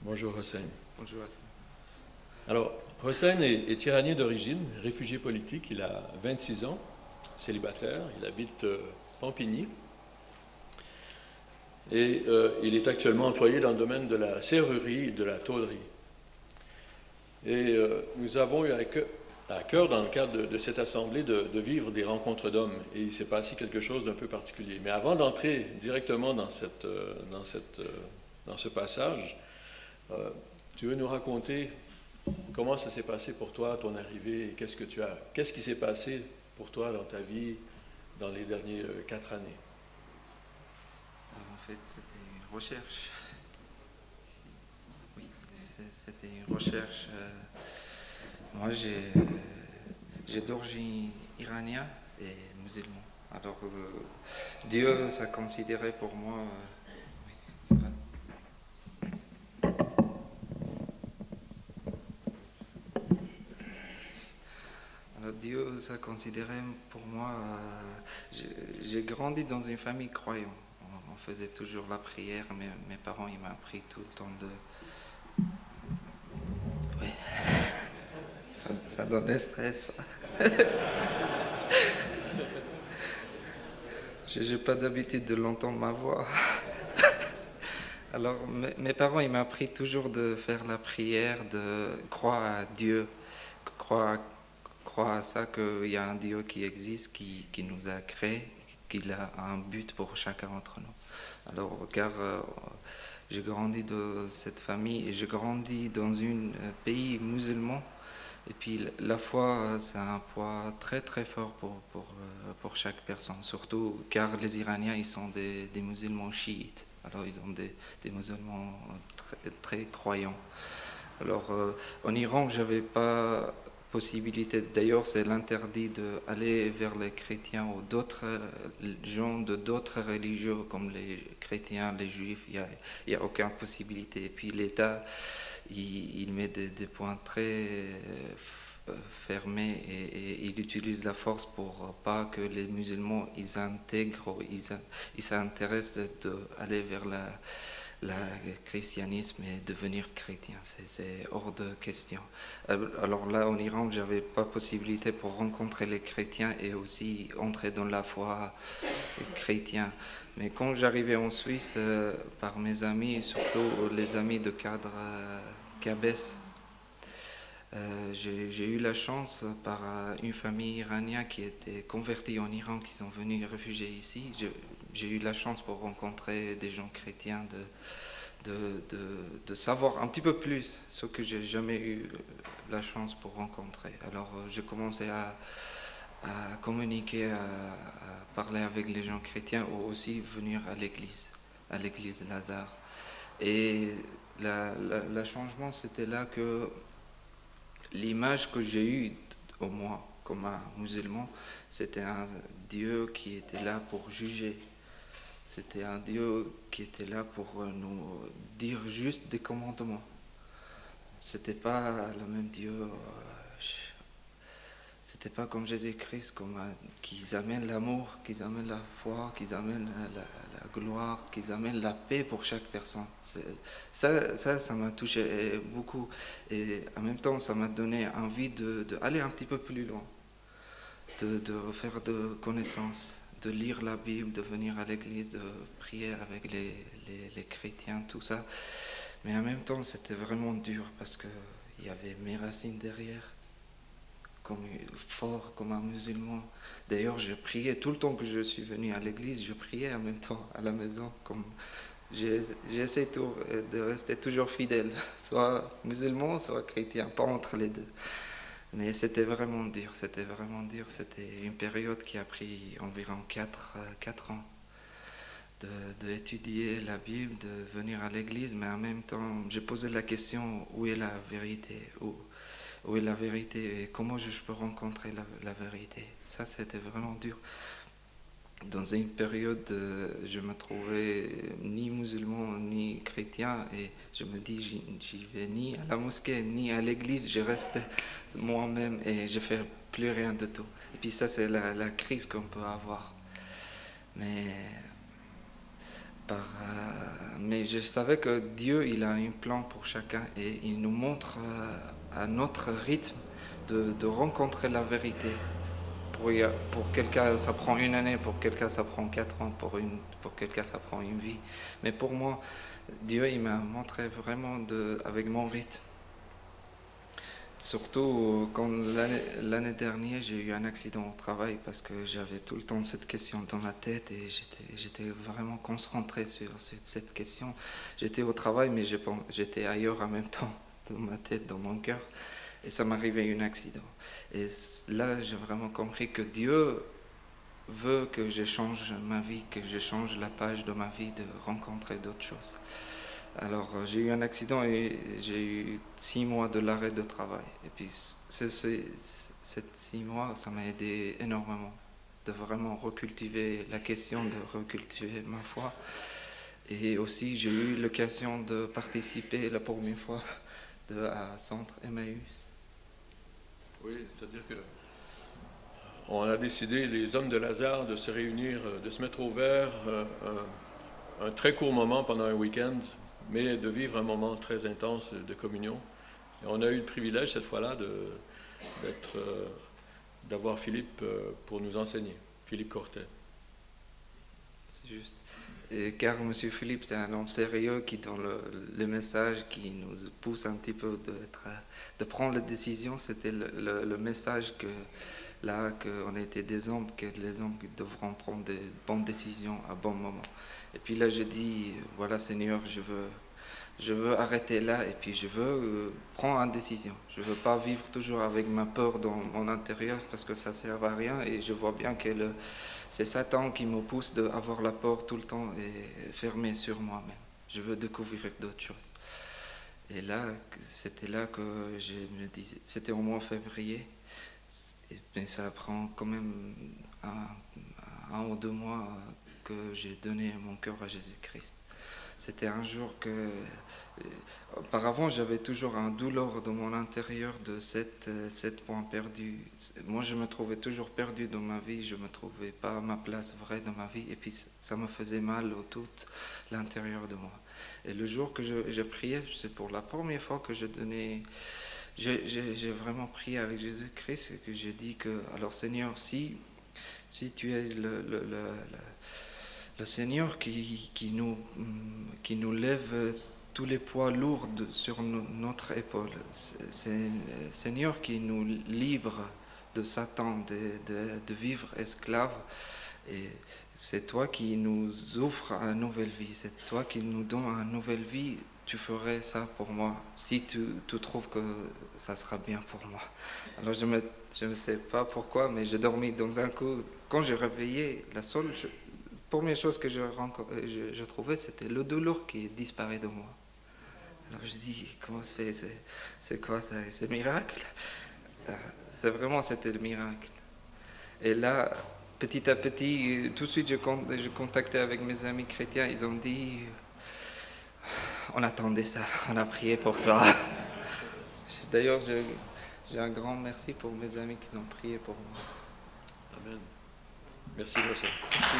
Bonjour Hossein. Bonjour. Alors, Hossein est iranien d'origine, réfugié politique, il a 26 ans, célibataire, il habite Pampigny et il est actuellement employé dans le domaine de la serrurerie et de la tôlerie. Et nous avons eu à cœur, dans le cadre de cette assemblée, de vivre des rencontres d'hommes. Et il s'est passé quelque chose d'un peu particulier. Mais avant d'entrer directement dans ce passage, tu veux nous raconter comment ça s'est passé pour toi, ton arrivée, et qu'est-ce qui s'est passé pour toi dans ta vie dans les dernières 4 années? En fait, c'était une recherche. Oui, c'était une recherche. Moi, j'ai d'origine iranienne et musulman. Alors, Dieu, ça considérait pour moi. Oui, c'est vrai. Alors, Dieu, ça considérait pour moi. J'ai grandi dans une famille croyante. On faisait toujours la prière. Mes parents, ils m'ont appris tout le temps de. Oui, ça donnait stress. J'ai pas d'habitude de l'entendre ma voix. Alors, mes parents, ils m'ont appris toujours de faire la prière, de croire à Dieu, croire, croire à ça, qu'il y a un Dieu qui existe, qui nous a créés, qu'il a un but pour chacun d'entre nous. Alors, car j'ai grandi dans cette famille et j'ai grandi dans un pays musulman. Et puis la foi, c'est un poids très très fort pour chaque personne, surtout car les Iraniens, ils sont des musulmans chiites. Alors ils ont des musulmans très, très croyants. Alors en Iran, j'avais pas possibilité, d'ailleurs c'est l'interdit d'aller vers les chrétiens ou d'autres gens de d'autres religions comme les chrétiens, les juifs, il y a aucune possibilité. Et puis l'État, il met des points très fermés et il utilise la force pour pas que les musulmans ils intègrent, ils s'intéressent d'aller vers le christianisme et devenir chrétien. C'est hors de question. Alors là, en Iran, j'avais pas possibilité pour rencontrer les chrétiens et aussi entrer dans la foi chrétienne. Mais quand j'arrivais en Suisse, par mes amis, surtout les amis de cadre Cabès, j'ai eu la chance par une famille iranienne qui était convertie en Iran, qui sont venus réfugier ici. J'ai eu la chance pour rencontrer des gens chrétiens, de savoir un petit peu plus ce que j'ai jamais eu la chance pour rencontrer. Alors j'ai commencé à communiquer, à parler avec les gens chrétiens ou aussi venir à l'église de Lazare. Et le changement, c'était là que l'image que j'ai eue, au moins comme un musulman, c'était un Dieu qui était là pour juger. C'était un Dieu qui était là pour nous dire juste des commandements. C'était pas le même Dieu. C'était pas comme Jésus-Christ, qu'ils amènent l'amour, qu'ils amènent la foi, qu'ils amènent la gloire, qu'ils amènent la paix pour chaque personne. Ça m'a touché beaucoup. Et en même temps, ça m'a donné envie d'aller un petit peu plus loin, de faire de connaissances, de lire la Bible, de venir à l'église, de prier avec les chrétiens, tout ça. Mais en même temps, c'était vraiment dur parce qu'il y avait mes racines derrière. Fort comme un musulman. D'ailleurs, je priais tout le temps que je suis venu à l'église, je priais en même temps à la maison. J'essaie de rester toujours fidèle, soit musulman, soit chrétien, pas entre les deux. Mais c'était vraiment dur, c'était vraiment dur. C'était une période qui a pris environ 4 ans d'étudier la Bible, de venir à l'église, mais en même temps, j'ai posé la question, où est la vérité? Où est la vérité et comment je peux rencontrer la vérité? Ça, c'était vraiment dur. Dans une période, je me trouvais ni musulman ni chrétien et je me dis, j'y vais ni à la mosquée ni à l'église, je reste moi-même et je fais plus rien de tout. Et puis ça, c'est la crise qu'on peut avoir. Mais Mais je savais que Dieu, il a un plan pour chacun et il nous montre à notre rythme de rencontrer la vérité. Pour quelqu'un, ça prend une année, pour quelqu'un, ça prend 4 ans, pour quelqu'un, ça prend une vie. Mais pour moi, Dieu, il m'a montré vraiment avec mon rythme. Surtout quand l'année dernière, j'ai eu un accident au travail parce que j'avais tout le temps cette question dans la tête et j'étais vraiment concentré sur cette question. J'étais au travail, mais j'étais ailleurs en même temps, dans ma tête, dans mon cœur. Et ça m'arrivait un accident. Et là, j'ai vraiment compris que Dieu veut que je change ma vie, que je change la page de ma vie, de rencontrer d'autres choses. Alors, j'ai eu un accident et j'ai eu 6 mois de l'arrêt de travail. Et puis, ces 6 mois, ça m'a aidé énormément de vraiment recultiver la question, de recultiver ma foi. Et aussi, j'ai eu l'occasion de participer la première fois à Centre Emmaüs. Oui, c'est-à-dire que on a décidé, les hommes de Lazare, de se réunir, de se mettre au vert un très court moment pendant un week-end, mais de vivre un moment très intense de communion. Et on a eu le privilège cette fois-là d'avoir Philippe pour nous enseigner, Philippe Cortet. C'est juste. Car M. Philippe, c'est un homme sérieux qui, dans le message qui nous pousse un petit peu de prendre la décision, c'était le message qu'on était des hommes, que les hommes devront prendre des bonnes décisions à bon moment. Et puis là, je dis, voilà Seigneur, je veux arrêter là et puis je veux prendre une décision. Je ne veux pas vivre toujours avec ma peur dans mon intérieur parce que ça ne sert à rien et je vois bien que c'est Satan qui me pousse d'avoir la peur tout le temps et fermer sur moi-même. Je veux découvrir d'autres choses. Et là, c'était là que je me disais, c'était au mois de février, mais ça prend quand même un ou 2 mois que j'ai donné mon cœur à Jésus-Christ. C'était un jour que, auparavant, j'avais toujours un douleur dans mon intérieur de 7 points perdus. Moi, je me trouvais toujours perdu dans ma vie, je ne me trouvais pas à ma place vraie dans ma vie, et puis ça me faisait mal au tout l'intérieur de moi. Et le jour que je priais, c'est pour la première fois que je donnais, j'ai vraiment prié avec Jésus-Christ, et que j'ai dit que, alors Seigneur, si tu es le Seigneur qui nous lève tous les poids lourds sur notre épaule. C'est le Seigneur qui nous libre de Satan, de vivre esclave. Et c'est toi qui nous offres une nouvelle vie. C'est toi qui nous donnes une nouvelle vie. Tu ferais ça pour moi si tu trouves que ça sera bien pour moi. Alors je ne sais pas pourquoi, mais j'ai dormi dans un coup. Quand j'ai réveillé, la première chose que je trouvais, c'était le douleur qui disparaît de moi. Alors je dis, comment se fait, c'est quoi ça, c'est miracle? C'était le miracle. Et là, petit à petit, tout de suite, je contactais avec mes amis chrétiens, ils ont dit, on attendait ça, on a prié pour toi. D'ailleurs, j'ai un grand merci pour mes amis qui ont prié pour moi. Amen. Merci, Russell. Merci.